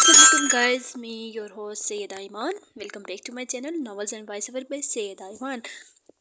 Assalamualaikum guys, me your host Sayyida Iman. Welcome back to my channel Novels and Voiceover by Sayyida Iman.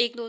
1 2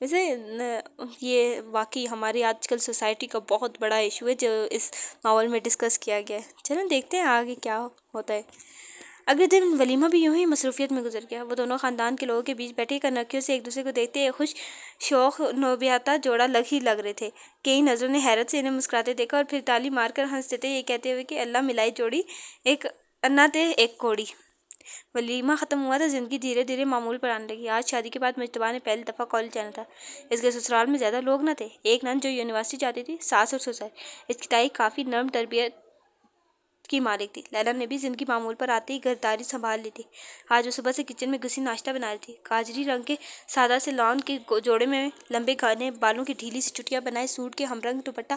ویسے یہ واقعی ہماری آج کل سوسائٹی کا بہت بڑا ایشو ہے جو اس ناول میں ڈسکس کیا گیا ہے. چلیں دیکھتے ہیں آگے کیا ہوتا ہے. اگلے دن ولیمہ بھی یوں ہی مصروفیت میں گزر گیا. وہ دونوں خاندان کے لوگوں کے بیچ بیٹھے کنکھیوں سے ایک دوسرے کو دیکھتے ایک خوش شوق نوبیاتا جوڑا لگ رہے تھے. کئی نظروں نے حیرت سے انہیں مسکراتے دیکھا اور پھر تالی مار کر ہنستے تھے یہ کہتے ہوئے کہ اللہ ملائی جوڑی ایک انا تے ایک کوڑی. ولیمہ ختم ہوا تو زندگی دھیرے دھیرے معمول پر آنے لگی. آج شادی کے بعد مجتبیٰ نے پہلی دفعہ کالج جانا تھا. اس کے سسرال میں زیادہ لوگ نہ تھے. ایک نند جو یونیورسٹی جاتی تھی، ساس اور سسر. اس کی تائی کافی نرم تربیت کی مالک تھی. لیلا نے بھی زندگی معمول پر آتے ہی گھرداری سنبھال لی تھی. آج وہ صبح سے کچن میں گھسی ناشتہ بنا رہی تھی. کاجری رنگ کے سادہ سے لان کے جوڑے میں لمبے گھنے بالوں کی ڈھیلی سی چٹیاں بنائے سوٹ کے ہمرنگ دوپٹہ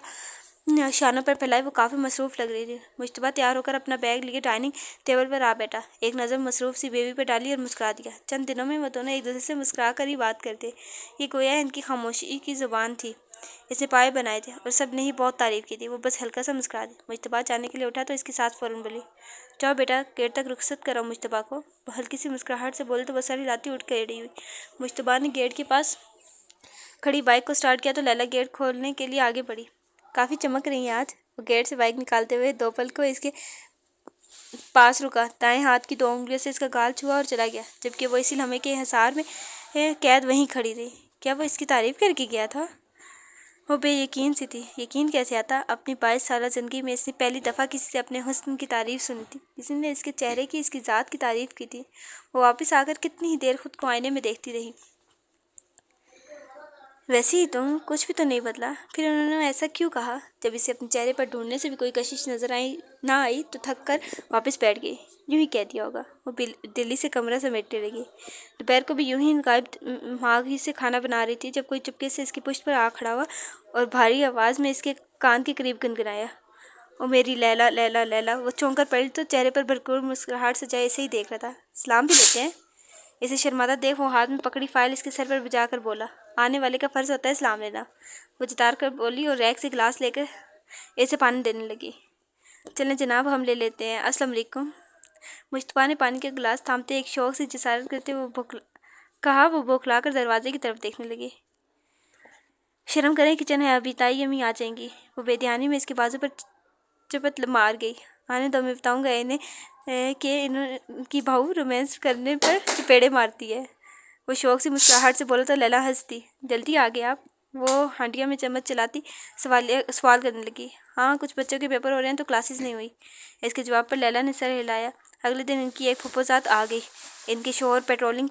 شانوں پر پھیلائے وہ کافی مصروف لگ رہی تھی. مجتبیٰ تیار ہو کر اپنا بیگ لیے ڈائننگ ٹیبل پر آ بیٹھا. ایک نظر مصروف سی بیوی پہ ڈالی اور مسکرا دیا. چند دنوں میں وہ دونوں ایک دوسرے سے مسکرا کر ہی بات کرتے. یہ گویا ان کی خاموشی کی زبان تھی. اس نے پائے بنائے تھے اور سب نے ہی بہت تعریف کی تھی. وہ بس ہلکا سا مسکرا دی. مجتبیٰ جانے کے لیے اٹھا تو اس کی ساس فوراً بولی، جاؤ بیٹا گیٹ تک رخصت کرو مجتبیٰ کو. وہ ہلکی سی مسکراہٹ سے بولے تو وہ سر ہلاتی اٹھ کھڑی ہوئی. مجتبیٰ نے گیٹ کے پاس کھڑی بائک کو سٹارٹ کیا تو لیلا گیٹ کھولنے کے لیے آگے بڑھی. کافی چمک رہی ہیں آج. وہ گیٹ سے بائک نکالتے ہوئے دو پل کو اس کے پاس رکا. دائیں ہاتھ کی 2 انگلیوں سے اس کا گال چھوا اور چلا گیا جبکہ وہ اسی لمحے کے حصار میں قید وہیں کھڑی رہی. کیا وہ اس کی تعریف کر کے گیا تھا؟ وہ بے یقین سی تھی. یقین کیسے آتا؟ اپنی 22 سالہ زندگی میں اس نے پہلی دفعہ کسی سے اپنے حسن کی تعریف سنی تھی. کسی نے اس کے چہرے کی، اس کی ذات کی تعریف کی تھی. وہ واپس آ کر کتنی ہی دیر خود کو آئینے میں دیکھتی رہی. ویسے ہی تم کچھ بھی تو نہیں بدلا. پھر انہوں نے ایسا کیوں کہا؟ جب اسے اپنے چہرے پر ڈھونڈنے سے بھی کوئی کشش نظر نہ آئی تو تھک کر واپس بیٹھ گئی. یوں ہی کہہ دیا ہوگا. وہ دلی سے کمرہ سمیٹنے لگی. دوپہر کو بھی یوں ہی غائب ماغ ہی سے کھانا بنا رہی تھی جب کوئی چپکے سے اس کی پشت پر آ کھڑا ہوا اور بھاری آواز میں اس کے کان کے قریب گنگنایا، او میری لیلا لیلا لیلا. وہ چونک کر پڑی تو چہرے پر بھرپور مسکراہٹ سجائے اسے ہی دیکھ رہا تھا. سلام بھی لیتے ہیں. اسے شرماتا دیکھ وہ ہاتھ میں پکڑی فائل اس کے سر پر بجا کر بولا، آنے والے کا فرض ہوتا ہے سلام لینا. وہ جتار کر بولی اور ریک سے گلاس لے کر اسے پانی دینے لگی. چلیں جناب ہم لے لیتے ہیں. السلام علیکم. مجتبیٰ نے پانی کا گلاس تھامتے ایک شوق سے جسارت کرتے وہ بوکھلا کر دروازے کی طرف دیکھنے لگی. شرم کریں کچن ہے ابھی تائی امی آ جائیں گی. وہ بے دھیانی میں اس کے بازو پر چپت مار گئی. آنے دو میں بتاؤں گا انہیں کہ ان کی بہو رومانس کرنے پر چپیڑے مارتی ہے. وہ شوق سے مسکراہٹ سے بولا تو لیلا ہنس دی. جلدی آ گئے آپ. وہ ہانڈیا میں چمچ چلاتی سوال کرنے لگی. ہاں کچھ بچوں کے پیپر ہو رہے ہیں تو کلاسز نہیں ہوئی. اس کے جواب پر لیلا نے سر ہلایا. اگلے دن ان کی ایک پھپھوزاد آ گئی. ان کے شوہر پیٹرولنگ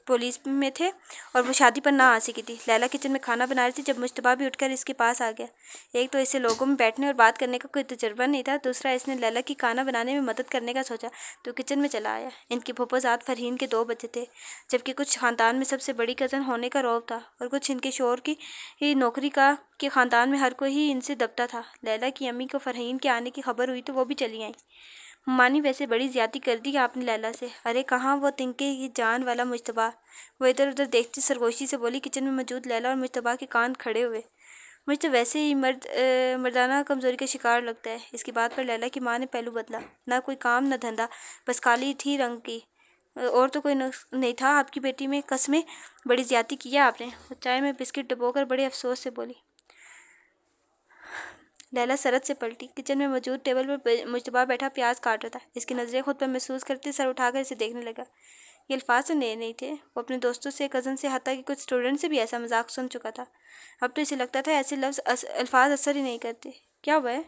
پولیس میں تھے اور وہ شادی پر نہ آ سکی تھی. لیلا کچن میں کھانا بنا رہی تھی جب مجتبیٰ بھی اٹھ کر اس کے پاس آ گیا. ایک تو اسے لوگوں میں بیٹھنے اور بات کرنے کا کوئی تجربہ نہیں تھا، دوسرا اس نے لیلا کی کھانا بنانے میں مدد کرنے کا سوچا تو کچن میں چلا آیا. ان کی پھپھوزاد فرحین کے 2 بچے تھے جبکہ کچھ خاندان میں سب سے بڑی کزن ہونے کا رعب تھا اور کچھ ان کے شوہر کی نوکری کا کہ خاندان میں ہر کوئی ہی ان سے دبتا تھا. لیلا کی امی کو فرحین کے آنے کی خبر ہوئی تو وہ بھی چلی آئیں. مانی ویسے بڑی زیادتی کر دی آپ نے لیلا سے. ارے کہاں وہ تنکے یہ جان والا مجتبیٰ. وہ ادھر ادھر دیکھتی سرگوشی سے بولی. کچن میں موجود لیلا اور مجتبیٰ کے کان کھڑے ہوئے. مجھ تو ویسے ہی مردانہ کمزوری کا شکار لگتا ہے. اس کی بات پر لیلا کی ماں نے پہلو بدلا. نہ کوئی کام نہ دھندا، بس کالی تھی رنگ کی، اور تو کوئی نقص نہیں تھا آپ کی بیٹی میں. قسمیں بڑی زیادتی کی ہے آپ نے. وہ چائے میں بسکٹ ڈبو کر بڑے افسوس سے بولی. لیلا سرد سے پلٹی. کچن میں موجود ٹیبل پر مجتبیٰ بیٹھا پیاز کاٹ رہا تھا. اس کی نظریں خود پر محسوس کرتے سر اٹھا کر اسے دیکھنے لگا. یہ الفاظ تو نئے نہیں تھے. وہ اپنے دوستوں سے، کزن سے، حتیٰ کہ کچھ اسٹوڈنٹ سے بھی ایسا مذاق سن چکا تھا. اب تو اسے لگتا تھا ایسے الفاظ اثر ہی نہیں کرتے. کیا ہوا ہے؟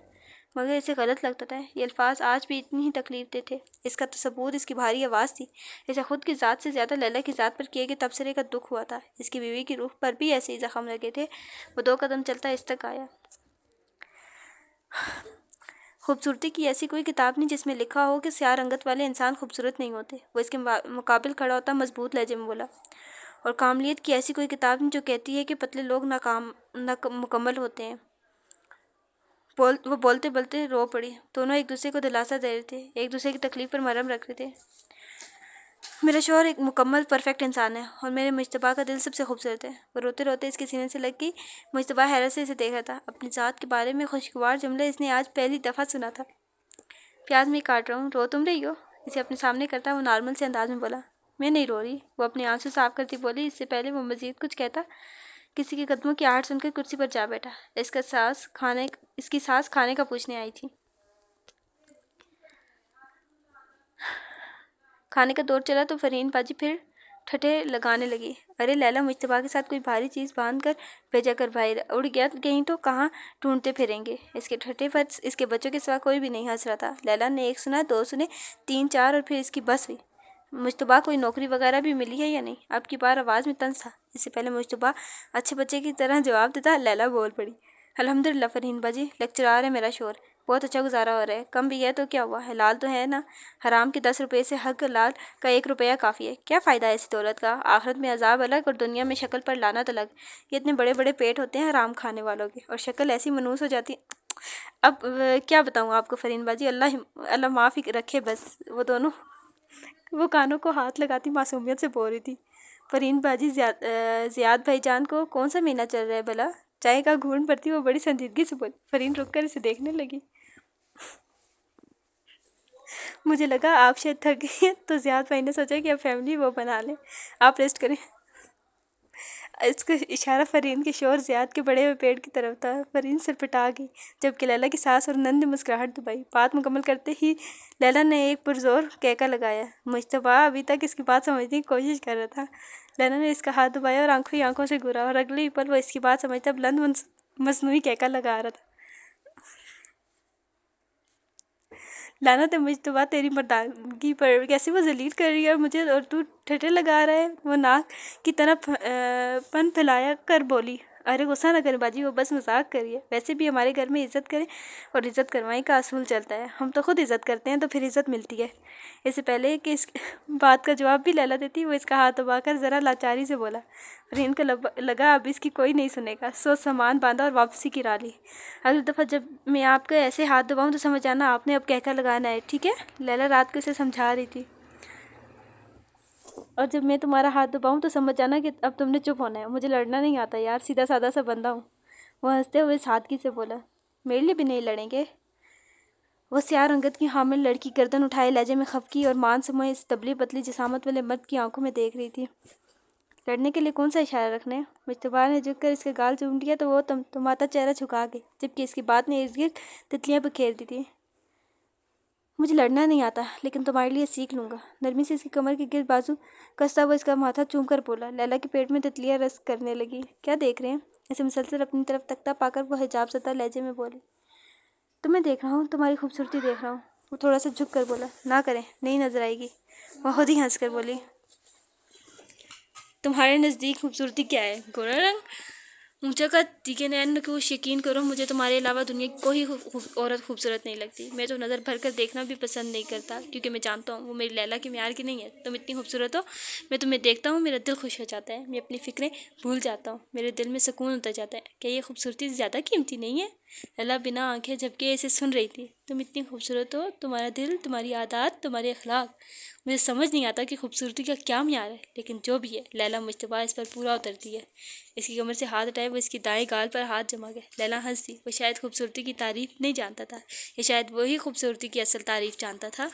مگر اسے غلط لگتا تھا. یہ الفاظ آج بھی اتنی ہی تکلیف دہ تھے. اس کا ثبوت اس کی بھاری آواز تھی. اسے خود کی ذات سے زیادہ لیلا کی ذات پر کیے گئے تبصرے کا دکھ ہوا تھا. اس کی بیوی کی روح پر بھی ایسے ہی زخم لگے تھے. وہ 2 قدم چلتا اس تک آیا. خوبصورتی کی ایسی کوئی کتاب نہیں جس میں لکھا ہو کہ سیاہ رنگت والے انسان خوبصورت نہیں ہوتے. وہ اس کے مقابل کھڑا ہوتا مضبوط لہجے میں بولا. اور کاملیت کی ایسی کوئی کتاب نہیں جو کہتی ہے کہ پتلے لوگ مکمل ہوتے ہیں. وہ بولتے بولتے رو پڑی. دونوں ایک دوسرے کو دلاسا دے رہے تھے، ایک دوسرے کی تکلیف پر مرہم رکھ رہے تھے. میرا شوہر ایک مکمل پرفیکٹ انسان ہے اور میرے مجتبیٰ کا دل سب سے خوبصورت ہے. وہ روتے روتے اس کے سینے سے لگ گئی. مجتبیٰ حیرت سے اسے دیکھ رہا تھا. اپنی ذات کے بارے میں خوشگوار جملہ اس نے آج پہلی دفعہ سنا تھا. پیاز میں کاٹ رہا ہوں. رو تم رہی ہو؟ اسے اپنے سامنے کرتا وہ نارمل سے انداز میں بولا. میں نہیں رو رہی، وہ اپنے آنسو صاف کرتی بولی۔ اس سے پہلے وہ مزید کچھ کہتا، کسی کے قدموں کی آہٹ سن کر کرسی پر جا بیٹھا۔ اس کی ساس کھانے کا پوچھنے آئی تھی۔ کھانے کا دور چلا تو فرحین باجی پھر ٹھٹھے لگانے لگی۔ ارے لیلا، مجتبیٰ کے ساتھ کوئی بھاری چیز باندھ کر بھیجا کر بھائی، اڑ گیا کہیں تو کہاں ڈھونڈتے پھریں گے۔ اس کے ٹھٹھے پر اس کے بچوں کے سوا کوئی بھی نہیں ہنس رہا تھا۔ لیلا نے ایک سنا، دو سنے، تین، چار، اور پھر اس کی بس ہوئی۔ مجتبیٰ کوئی نوکری وغیرہ بھی ملی ہے یا نہیں؟ اب کی بار آواز میں طنز تھا۔ اس سے پہلے مجتبیٰ اچھے بچے کی طرح جواب دیتا، لیلا بول پڑی۔ الحمدللہ فرحین باجی، لیکچرار ہے میرا شوہر، بہت اچھا گزارا ہو رہا ہے۔ کم بھی ہے تو کیا ہوا، حلال تو ہے نا، حرام کے 10 روپے سے حق لال کا 1 روپیہ کافی ہے۔ کیا فائدہ ہے ایسی دولت کا، آخرت میں عذاب الگ اور دنیا میں شکل پر لعنت الگ۔ یہ اتنے بڑے بڑے پیٹ ہوتے ہیں حرام کھانے والوں کے، اور شکل ایسی منحوس ہو جاتی ہے۔ اب کیا بتاؤں آپ کو فرحین باجی، اللہ معاف ہی رکھے بس۔ وہ کانوں کو ہاتھ لگاتی معصومیت سے بول رہی تھی۔ فرحین باجی، زیاد بھائی جان کو کون سا مہینہ چل رہا ہے بھلا؟ چائے کا گھونٹ بھرتی وہ بڑی سنجیدگی سے بولی۔ فرحین رک کر اسے دیکھنے لگی۔ مجھے لگا آپ شاید تھک گئی ہیں، تو زیاد بھائی نے سوچا کہ اب فیملی وہ بنا لیں، آپ ریسٹ کریں۔ اس کا اشارہ فرحین کے شوہر زیاد کے بڑے ہوئے پیٹ کی طرف تھا۔ فرحین سرپٹا گئی، جبکہ لیلا کی ساس اور نند نے مسکراہٹ دبائی۔ بات مکمل کرتے ہی لیلا نے ایک پرزور کہکا لگایا۔ مجتبیٰ ابھی تک اس کی بات سمجھنے کی کوشش کر رہا تھا۔ لیلا نے اس کا ہاتھ دبایا اور آنکھوں ہی آنکھوں سے گھورا، اور اگلے ہی پل وہ اس کی بات سمجھتا بلند مصنوعی کہکا لگا رہا تھا۔ لعنت ہے مجتبیٰ تیری مردانگی پر، کیسے وہ ذلیل کر رہی ہے اور مجھے، اور تو ٹھٹھے لگا رہا ہے۔ وہ ناک کی طرح پن پھیلایا کر بولی۔ ارے غصہ نہ کریں باجی، وہ بس مذاق کر رہی ہے۔ ویسے بھی ہمارے گھر میں عزت کریں اور عزت کروائی کا اصول چلتا ہے، ہم تو خود عزت کرتے ہیں تو پھر عزت ملتی ہے۔ اس سے پہلے کہ اس بات کا جواب بھی لیلا دیتی، وہ اس کا ہاتھ دبا کر ذرا لاچاری سے بولا۔ فرحین کو لگا اب اس کی کوئی نہیں سنے گا، سوچ سامان باندھا اور واپسی کی راہ لی۔ اگلی دفعہ جب میں آپ کا ایسے ہاتھ دباؤں تو سمجھ جانا آپ نے اب کہکا لگانا ہے، ٹھیک ہے؟ لیلا رات کو اسے سمجھا رہی تھی۔ اور جب میں تمہارا ہاتھ دباؤں تو سمجھ جانا کہ اب تم نے چپ ہونا ہے، مجھے لڑنا نہیں آتا یار، سیدھا سادہ سا بندہ ہوں۔ وہ ہنستے ہوئے سادگی سے بولا۔ میرے لیے بھی نہیں لڑیں گے؟ وہ سیاہ رنگت کی حامل لڑکی گردن اٹھائے لہجے میں خفگی اور مان سے موئے اس دبلی پتلی جسامت والے مرد کی آنکھوں میں دیکھ رہی تھی۔ لڑنے کے لیے کون سا اشارہ رکھنا ہے؟ مجتبیٰ نے جھک کر اس کا گال چوم لیا تو وہ تماتا چہرہ جھکا گئی، جبکہ اس کی بات نے ارد گرد تتلیاں بکھیر دی تھی۔ مجھے لڑنا نہیں آتا، لیکن تمہارے لیے سیکھ لوں گا۔ نرمی سے اس کی کمر کے گرد بازو کستا وہ اس کا ماتھا چوم کر بولا۔ لیلا کے پیٹ میں تتلیاں رس کرنے لگی۔ کیا دیکھ رہے ہیں؟ اسے مسلسل اپنی طرف تکتا پا کر وہ حجاب زدہ لہجے میں بولی۔ تمہیں دیکھ رہا ہوں، تمہاری خوبصورتی دیکھ رہا ہوں۔ وہ تھوڑا سا جھک کر بولا۔ نہ کریں، نہیں نظر آئے گی۔ وہ خود ہی ہنس کر بولی۔ تمہارے نزدیک خوبصورتی کیا ہے؟ گورا رنگ، اونچا قد، تیکھے نین، نقوش؟ یقین کرو مجھے تمہارے علاوہ دنیا کی کوئی عورت خوبصورت نہیں لگتی۔ میں تو نظر بھر کر دیکھنا بھی پسند نہیں کرتا، کیونکہ میں جانتا ہوں وہ میری لیلا کے معیار کی نہیں ہے۔ تم اتنی خوبصورت ہو، میں تمہیں دیکھتا ہوں میرا دل خوش ہو جاتا ہے، میں اپنی فکریں بھول جاتا ہوں، میرے دل میں سکون اتر جاتا ہے۔ کیا یہ خوبصورتی زیادہ قیمتی نہیں ہے؟ لیلا بنا آنکھیں جھپکے اسے سن رہی تھی۔ تم اتنی خوبصورت ہو، تمہارا دل، تمہاری عادات، تمہارے اخلاق، مجھے سمجھ نہیں آتا کہ خوبصورتی کا کیا معیار ہے، لیکن جو بھی ہے لیلا مجتبیٰ اس پر پورا اترتی ہے۔ اس کی کمر سے ہاتھ ہٹائے وہ اس کی دائیں گال پر ہاتھ جما گئے۔ لیلا ہنس دی۔ وہ شاید خوبصورتی کی تعریف نہیں جانتا تھا، یا شاید وہی خوبصورتی کی اصل تعریف جانتا تھا۔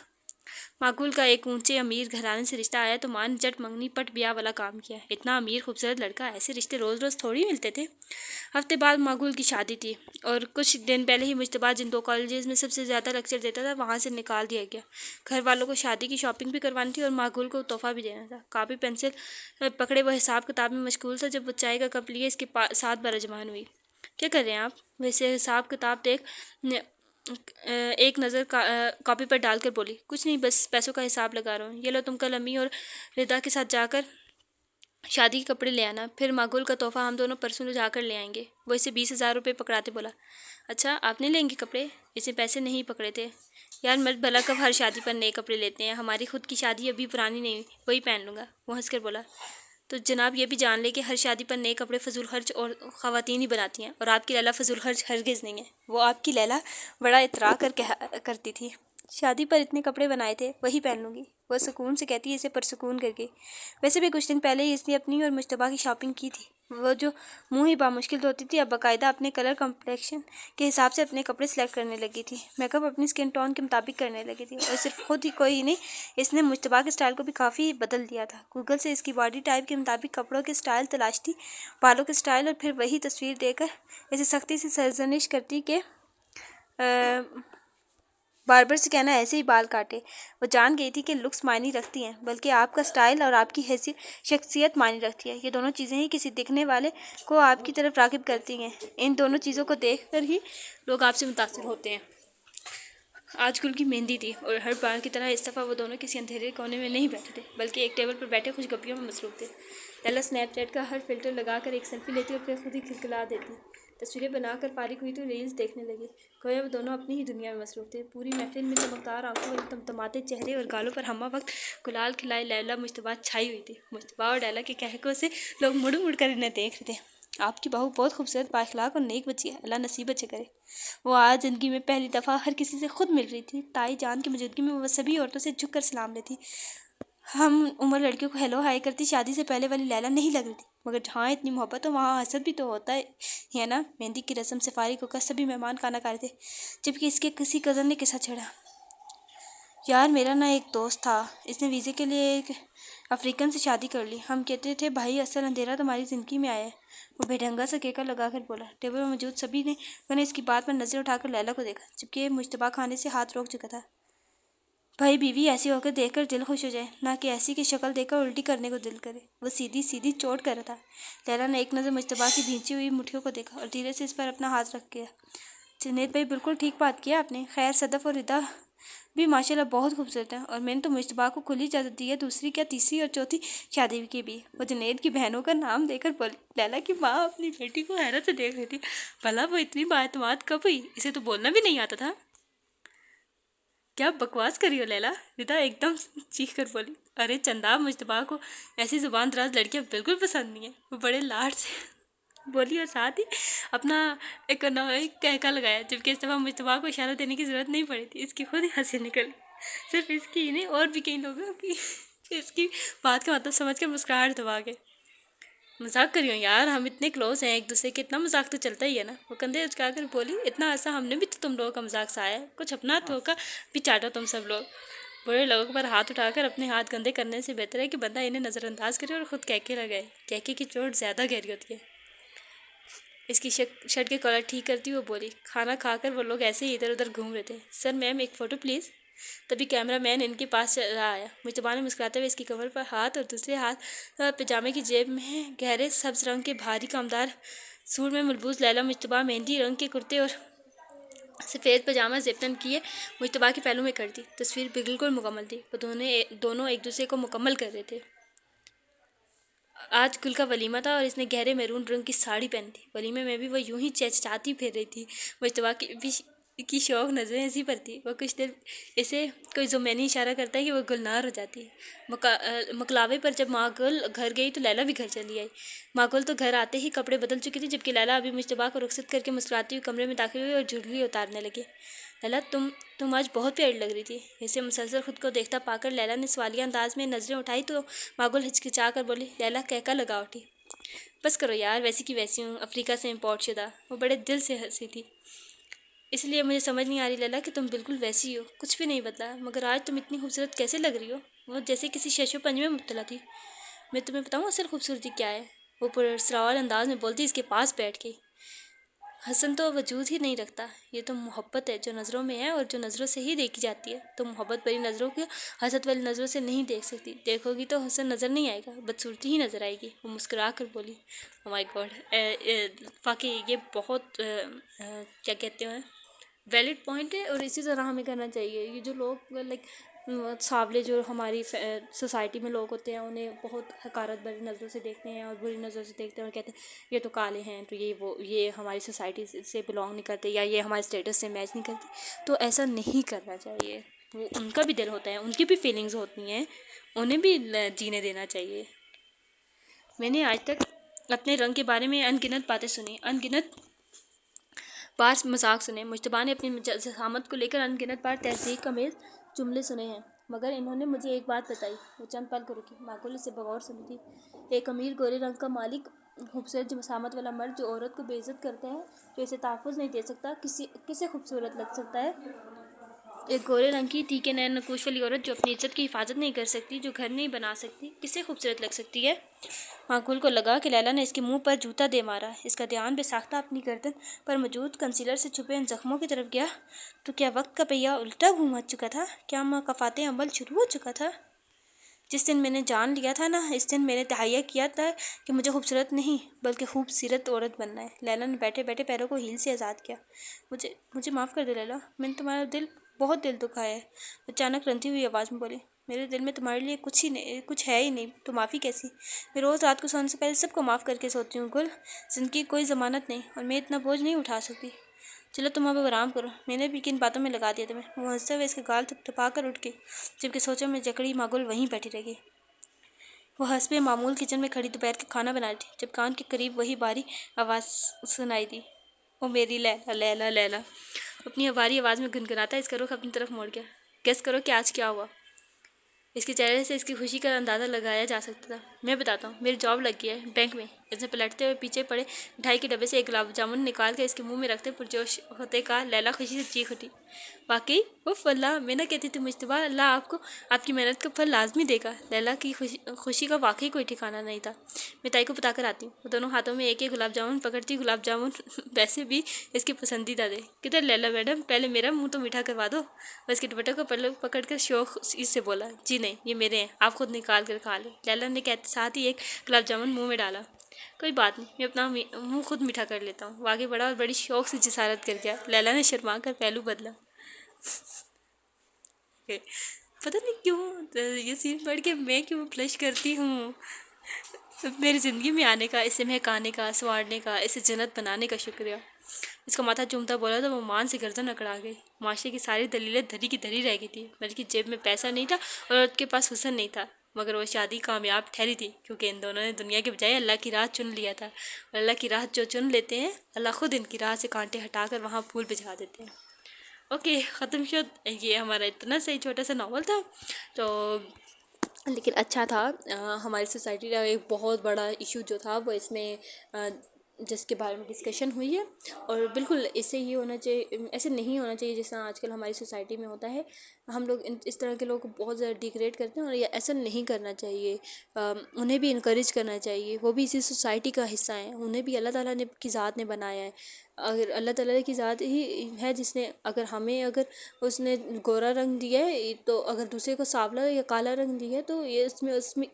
معقول کا ایک اونچے امیر گھرانے سے رشتہ آیا تو ماں نے جٹ منگنی پٹ بیاہ والا کام کیا۔ اتنا امیر خوبصورت لڑکا، ایسے رشتے روز روز تھوڑی ملتے تھے۔ ہفتے بعد معقول کی شادی تھی، اور کچھ دن پہلے ہی مجتبیٰ جن 2 کالجز میں سب سے زیادہ لیکچر دیتا تھا وہاں سے نکال دیا گیا۔ گھر والوں کو شادی کی شاپنگ بھی کروانی تھی اور معقول کو تحفہ بھی دینا تھا۔ کاپی پنسل پکڑے وہ حساب کتاب میں مشغول تھا جب وہ چائے کا کپ لیے اس کے ساتھ برجمان ہوئی۔ کیا کر رہے ہیں آپ؟ ویسے حساب کتاب دیکھ ایک نظر کاپی پر ڈال کر بولی۔ کچھ نہیں، بس پیسوں کا حساب لگا رہا ہوں۔ یہ لو، تم کل امی اور ردا کے ساتھ جا کر شادی کے کپڑے لے آنا، پھر معقول کا تحفہ ہم دونوں پرسوں جا کر لے آئیں گے۔ وہ اسے 20,000 روپے پکڑاتے بولا۔ اچھا، آپ نے لیں گے کپڑے؟ اسے پیسے نہیں پکڑے تھے۔ یار مرد بھلا کب ہر شادی پر نئے کپڑے لیتے ہیں، ہماری خود کی شادی ابھی پرانی نہیں ہوئی، وہی پہن لوں گا۔ وہ ہنس کر بولا۔ تو جناب یہ بھی جان لے کہ ہر شادی پر نئے کپڑے فضول خرچ اور خواتین ہی بناتی ہیں، اور آپ کی لیلا فضول خرچ ہرگز نہیں ہے۔ وہ آپ کی لیلا بڑا اترا کر کرتی تھی۔ شادی پر اتنے کپڑے بنائے تھے، وہی پہن لوں گی، وہ سکون سے کہتی اسے پرسکون کر کے۔ ویسے بھی کچھ دن پہلے ہی اس نے اپنی اور مجتبیٰ کی شاپنگ کی تھی۔ وہ جو منہ ہی بامشکل دھوتی تھی اب باقاعدہ اپنے کلر کمپلیکشن کے حساب سے اپنے کپڑے سلیکٹ کرنے لگی تھی، میک اپ اپنی اسکن ٹون کے مطابق کرنے لگی تھی، اور صرف خود ہی کوئی نہیں، اس نے مجتبیٰ کے اسٹائل کو بھی کافی بدل دیا تھا۔ گوگل سے اس کی باڈی ٹائپ کے مطابق کپڑوں کے اسٹائل تلاشتی، بالوں کے اسٹائل، اور پھر وہی تصویر دے کر اسے سختی سے سرزنش کرتی کہ باربر سے کہنا ایسے ہی بال کاٹے۔ وہ جان گئی تھی کہ لکس معنی رکھتی ہیں، بلکہ آپ کا اسٹائل اور آپ کی شخصیت معنی رکھتی ہے۔ یہ دونوں چیزیں ہی کسی دیکھنے والے کو آپ کی طرف راغب کرتی ہیں۔ ان دونوں چیزوں کو دیکھ کر ہی لوگ آپ سے متاثر ہوتے ہیں۔ آج گل کی مہندی تھی اور ہر بار کی طرح اس دفعہ وہ دونوں کسی اندھیرے کونے میں نہیں بیٹھے تھے، بلکہ ایک ٹیبل پر بیٹھے خوش گپیوں میں مصروف تھے۔ لیلا اسنیپ چیٹ کا ہر فلٹر لگا کر ایک سیلفی لیتی اور پھر خود ہی کھلکھلا دیتی۔ تصویریں بنا کر فارغ ہوئی تو ریلز دیکھنے لگی، گویا وہ دونوں اپنی ہی دنیا میں مصروف تھے۔ پوری محفل میں چمکدار آنکھوں والے تمتماتے چہرے اور گالوں پر ہمہ وقت گلال کھلائے لیلا مجتبیٰ چھائی ہوئی تھی۔ مجتبیٰ اور لیلا کے قہقہوں سے لوگ مڑ مڑ کر انہیں دیکھ رہے تھے۔ آپ کی بہو بہت خوبصورت، بااخلاق اور نیک بچی ہے، اللہ نصیب اچھے کرے۔ وہ آج زندگی میں پہلی دفعہ ہر کسی سے خود مل رہی تھی۔ تائی جان کی موجودگی میں وہ سبھی عورتوں سے جھک کر سلام لیتی، ہم عمر لڑکیوں کو ہیلو ہائی کرتی۔ شادی سے پہلے والی لیلا نہیں لگ رہی تھی، مگر جہاں اتنی محبت ہو وہاں حسد بھی تو ہوتا ہے نا۔ مہندی کی رسم سے فارغ ہو کر سبھی مہمان کھانا کھا رہے تھے، جبکہ اس کے کسی کزن نے قصہ چھیڑا۔ یار میرا نا ایک دوست تھا، اس نے ویزے کے لیے ایک افریقن سے شادی کر لی۔ ہم کہتے تھے بھائی اصل اندھیرا تمہاری زندگی میں آیا ہے، وہ بے ڈھنگا سا کیکر لگا کر بولا۔ ٹیبل پر موجود سبھی نے اس کی بات پر نظر اٹھا کر لیلا کو دیکھا، جبکہ مجتبیٰ کھانے سے ہاتھ روک چکا تھا۔ بھائی بیوی ایسی ہو کر دیکھ کر دل خوش ہو جائے، نہ کہ ایسی کی شکل دیکھ کر الٹی کرنے کو دل کرے۔ وہ سیدھی سیدھی چوٹ کر رہا تھا۔ لیلا نے ایک نظر مجتبیٰ کی بھینچی ہوئی مٹھیوں کو دیکھا اور دھیرے سے اس پر اپنا ہاتھ رکھ گیا۔ جنید بھائی بالکل ٹھیک بات کیا آپ نے، خیر صدف اور ردا بھی ماشاءاللہ بہت خوبصورت ہیں، اور میں نے تو مجتبیٰ کو کھلی اجازت دی ہے دوسری کیا تیسری اور چوتھی شادی کی بھی۔ وہ جنید کی بہنوں کا نام دے کر بولی۔ لیلا کی ماں اپنی بیٹی کو حیرت سے دیکھ رہی تھی، بھلا وہ اتنی بااعتماد کب ہوئی، اسے تو بولنا بھی نہیں آتا تھا۔ کیا بکواس کری ہو لیلا، ردا ایک دم چیخ کر بولی۔ ارے چندا، مجتبیٰ کو ایسی زبان دراز لڑکیاں بالکل پسند نہیں ہیں، وہ بڑے لاڈ سے بولی اور ساتھ ہی اپنا ایک کہکا لگایا، جبکہ اس دفعہ مجتبیٰ کو اشارہ دینے کی ضرورت نہیں پڑی تھی، اس کی خود ہی ہنسی نکل، صرف اس کی ہی نہیں اور بھی کئی لوگوں کی اس کی بات کا مطلب سمجھ کر مسکراہٹ دبا گئے۔ مذاق کری ہو یار، ہم اتنے کلوز ہیں ایک دوسرے کے، اتنا مذاق تو چلتا ہی ہے نا۔ وہ کندھے اچکا کر بولی، اتنا عرصہ ہم نے بھی تو تم لوگوں کا مذاق سہایا ہے، کچھ اپنا دھوکہ بھی چاٹو تم سب لوگ۔ بڑے لوگوں پر ہاتھ اٹھا کر اپنے ہاتھ گندے کرنے سے بہتر ہے کہ بندہ انہیں نظر انداز کرے اور خود کہکے لگائے، کہکے کی چوٹ زیادہ گہری ہوتی ہے۔ اس کی شرٹ کے کالر ٹھیک کرتی وہ بولی۔ کھانا کھا کر وہ لوگ ایسے ہی ادھر ادھر گھوم رہے تھے۔ سر میم ایک فوٹو پلیز۔ تبھی کیمرہ مین ان کے پاس چلا آیا۔ مجتبیٰ نے مسکراتے ہوئے اس کی کمر پر ہاتھ اور دوسرے ہاتھ پجامے کی جیب میں گہرے سبز رنگ کے بھاری کامدار سوٹ میں ملبوس لیلا مجتبیٰ مہندی رنگ کے کرتے اور سفید پاجامہ زپٹن کیے مجتبیٰ کے پہلو میں کر دی۔ تصویر بالکل مکمل تھی، وہ دونوں ایک دوسرے کو مکمل کر رہے تھے۔ آج گل کا ولیمہ تھا اور اس نے گہرے میرون رنگ کی ساڑی پہنی تھی۔ ولیمے میں بھی وہ یوں ہی چہچہاتی پھر رہی تھی۔ مجتبیٰ کی شوق نظریں اسی پر تھی، وہ کچھ دیر اسے کوئی ضمنی اشارہ کرتا ہے کہ وہ گلنار ہو جاتی ہے۔ مکلاوے پر جب ماں گل گھر گئی تو لیلا بھی گھر چلی آئی۔ ماں گل تو گھر آتے ہی کپڑے بدل چکی تھی، جبکہ لیلا ابھی مجتبیٰ کو رخصت کر کے مسکراتی ہوئی کمرے میں داخل ہوئی اور جھرلی اتارنے لگی۔ لیلا تم آج بہت پیاری لگ رہی تھی۔ اسے مسلسل خود کو دیکھتا پا کر لیلا نے سوالیہ انداز میں نظریں اٹھائی تو ماں گل ہچکچا کر بولی۔ لیلا کہکا لگا اٹھی۔ بس کرو یار، ویسی کی ویسی ہوں، افریقہ سے امپورٹ شدہ۔ وہ بڑے دل سے ہنسی تھی۔ اس لیے مجھے سمجھ نہیں آ رہی لیلا کہ تم بالکل ویسی ہو، کچھ بھی نہیں بدلا، مگر آج تم اتنی خوبصورت کیسے لگ رہی ہو؟ وہ جیسے کسی شش و پنج میں مبتلا تھی۔ میں تمہیں بتاؤں اصل خوبصورتی کیا ہے؟ وہ پراسرار انداز میں بولتی اس کے پاس بیٹھ کے۔ حسن تو وجود ہی نہیں رکھتا، یہ تو محبت ہے جو نظروں میں ہے اور جو نظروں سے ہی دیکھی جاتی ہے۔ تم محبت بھری نظروں کو حسد والی نظروں سے نہیں دیکھ سکتی، دیکھو گی تو حسن نظر نہیں آئے گا، بدصورتی ہی نظر آئے گی۔ وہ مسکرا کر بولی۔ او مائی گاڈ، واقعی یہ بہت کیا کہتے ہیں ویلڈ پوائنٹ ہے، اور اسی طرح ہمیں کرنا چاہیے۔ یہ جو لوگ لائک سانولے جو ہماری سوسائٹی میں لوگ ہوتے ہیں، انہیں بہت حقارت بھری نظروں سے دیکھتے ہیں اور بری نظروں سے دیکھتے ہیں اور کہتے ہیں یہ تو کالے ہیں، تو یہ ہماری سوسائٹی سے بلانگ نہیں کرتے، یا یہ ہمارے اسٹیٹس سے میچ نہیں کرتی۔ تو ایسا نہیں کرنا چاہیے، وہ ان کا بھی دل ہوتا ہے، ان کی بھی فیلنگز ہوتی ہیں، انہیں بھی جینے دینا چاہیے۔ میں نے آج تک اپنے رنگ کے بارے میں ان گنت باتیں سنی، ان گنت بار مذاق سنے۔ مجتبیٰ نے اپنی جسامت کو لے کر ان گنت بار تہذیب آمیز جملے سنے ہیں، مگر انہوں نے مجھے ایک بات بتائی، وہ چند پل کو رکی، معقول اسے بغور سنی تھی۔ ایک امیر گورے رنگ کا مالک، خوبصورت مسامت والا مرد جو عورت کو بے عزت کرتا ہے، جو اسے تحفظ نہیں دے سکتا، کسے خوبصورت لگ سکتا ہے؟ ایک گورے رنگ کی تیکے نین نقوش والی عورت جو اپنی عزت کی حفاظت نہیں کر سکتی، جو گھر نہیں بنا سکتی، کسے خوبصورت لگ سکتی ہے؟ معقول کو لگا کہ لیلا نے اس کے منہ پر جوتا دے مارا۔ اس کا دھیان بے ساختہ اپنی گردن پر موجود کنسیلر سے چھپے ان زخموں کی طرف گیا۔ تو کیا وقت کا پہیہ الٹا گھوم چکا تھا؟ کیا مکافات عمل شروع ہو چکا تھا؟ جس دن میں نے جان لیا تھا نا، اس دن میں نے تہیہ کیا تھا کہ مجھے خوبصورت نہیں بلکہ خوبصیرت عورت بننا ہے۔ لیلا نے بیٹھے بیٹھے پیروں کو ہیل سے آزاد کیا۔ مجھے معاف کر دے لیلا، میں نے تمہارا بہت دل دکھایا ہے، اچانک رنتی ہوئی آواز میں بولی۔ میرے دل میں تمہارے لیے کچھ ہے ہی نہیں، تو معافی کیسی؟ میں روز رات کو سونے سے پہلے سب کو معاف کر کے سوتی ہوں گل، زندگی کی کوئی ضمانت نہیں اور میں اتنا بوجھ نہیں اٹھا سکتی۔ چلو تم اب آرام کرو، میں نے بھی کن باتوں میں لگا دیا تمہیں۔ وہ ہنستے ہوئے اس کے گال تھپا کر اٹھ گئی، جبکہ سوچوں میں جکڑی ماگل وہیں بیٹھی رہ گئی۔ وہ حسب معمول کچن میں کھڑی دوپہر کا کھانا بنا رہی تھی جب کان کے قریب وہی باری آواز سنائی دی، او میری لیلا لیلا لیلا۔ اپنی باری آواز میں گنگناتا اس کا رخ اپنی طرف موڑ گیا۔ گیس کرو کہ آج کیا ہوا؟ اس کے چہرے سے اس کی خوشی کا اندازہ لگایا جا سکتا تھا۔ میں بتاتا ہوں، میری جاب لگ گیا ہے بینک میں۔ اس نے پلٹتے ہوئے پیچھے پڑے مٹھائی کے ڈبے سے ایک گلاب جامن نکال کر اس کے منہ میں رکھتے پرجوش ہوتے کہا۔ لیلا خوشی سے چیخ اٹھی۔ واقعی؟ اوف اللہ، میں نہ کہتی تھی مجتبیٰ، اللہ آپ کو آپ کی محنت کا پھل لازمی دے گا۔ لیلا کی خوشی کا واقعی کوئی ٹھکانہ نہیں تھا۔ میں تائی کو بتا کر آتی ہوں۔ وہ دونوں ہاتھوں میں ایک ایک گلاب جامن پکڑتی، گلاب جامن ویسے بھی اس کے پسندیدہ تھے۔ کدھر لیلا میڈم، پہلے میرا منہ تو میٹھا کروا دو۔ وہ اس کے دوپٹے کو پکڑ کر شوق سے بولا۔ جی نہیں، یہ میرے ہیں، آپ خود نکال کر کھا لیں۔ لیلا نے کہتے ساتھ ہی ایک گلاب جامن منہ میں ڈالا۔ کوئی بات نہیں، میں اپنا منہ خود میٹھا کر لیتا ہوں۔ وہ آگے بڑھا اور بڑی شوق سے جسارت کر گیا۔ لیلا نے شرما کر پہلو بدلا۔ پتہ نہیں کیوں یہ سین پڑھ کے میں کیوں بلش کرتی ہوں۔ میری زندگی میں آنے کا، اسے مہکانے کا، سنوارنے کا، اسے جنت بنانے کا شکریہ۔ اس کا ماتھا چومتا بولا تو وہ مان سے گردن اکڑا گئی۔ معاشرے کی ساری دلیلیں دھری کی دھری رہ گئی تھی، بلکہ جیب میں پیسہ نہیں تھا اور عورت کے پاس حسن نہیں تھا، مگر وہ شادی کامیاب ٹھہری تھی کیونکہ ان دونوں نے دنیا کے بجائے اللہ کی راہ چن لیا تھا، اور اللہ کی راہ جو چن لیتے ہیں، اللہ خود ان کی راہ سے کانٹے ہٹا کر وہاں پھول بچھا دیتے ہیں۔ اوکے، ختم شد۔ یہ ہمارا اتنا صحیح چھوٹا سا ناول تھا، تو لیکن اچھا تھا۔ ہماری سوسائٹی کا ایک بہت بڑا ایشو جو تھا وہ اس میں جس کے بارے میں ڈسکشن ہوئی ہے، اور بالکل اسے یہ ہونا چاہیے، ایسے نہیں ہونا چاہیے جس طرح آج کل ہماری سوسائٹی میں ہوتا ہے۔ ہم لوگ اس طرح کے لوگوں کو بہت زیادہ ڈیگریڈ کرتے ہیں، اور یہ ایسا نہیں کرنا چاہیے۔ انہیں بھی انکریج کرنا چاہیے، وہ بھی اسی سوسائٹی کا حصہ ہیں، انہیں بھی اللہ تعالیٰ نے کی ذات نے بنایا ہے۔ اگر اللہ تعالیٰ کی ذات ہی ہے جس نے اگر اس نے گورا رنگ دیا ہے، تو اگر دوسرے کو سانولا یا کالا رنگ دیا ہے تو یہ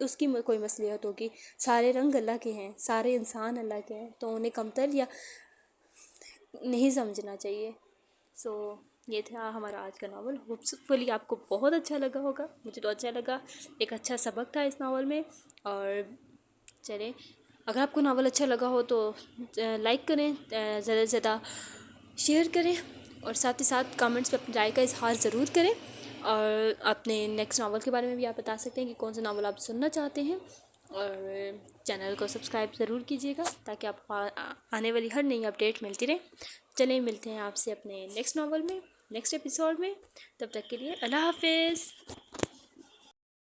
اس کی کوئی مصلحت ہوگی۔ سارے رنگ اللہ کے ہیں، سارے انسان اللہ کے ہیں، تو انہیں کمتر یا نہیں سمجھنا چاہیے۔ یہ تھا ہمارا آج کا ناول۔ ہوپفلی آپ کو بہت اچھا لگا ہوگا، مجھے تو اچھا لگا، ایک اچھا سبق تھا اس ناول میں۔ اور چلیں، اگر آپ کو ناول اچھا لگا ہو تو لائک کریں، زیادہ سے زیادہ شیئر کریں، اور ساتھ ہی ساتھ کامنٹس میں اپنی رائے کا اظہار ضرور کریں، اور اپنے نیکسٹ ناول کے بارے میں بھی آپ بتا سکتے ہیں کہ کون سا ناول آپ سننا چاہتے ہیں، اور چینل کو سبسکرائب ضرور کیجیے گا تاکہ آپ کو آنے والی ہر نئی اپڈیٹ ملتی رہے۔ چلیں، ملتے ہیں آپ سے اپنے نیکسٹ ناول میں، نیکسٹ ایپیسوڈ میں۔ تب تک کے لیے اللہ حافظ۔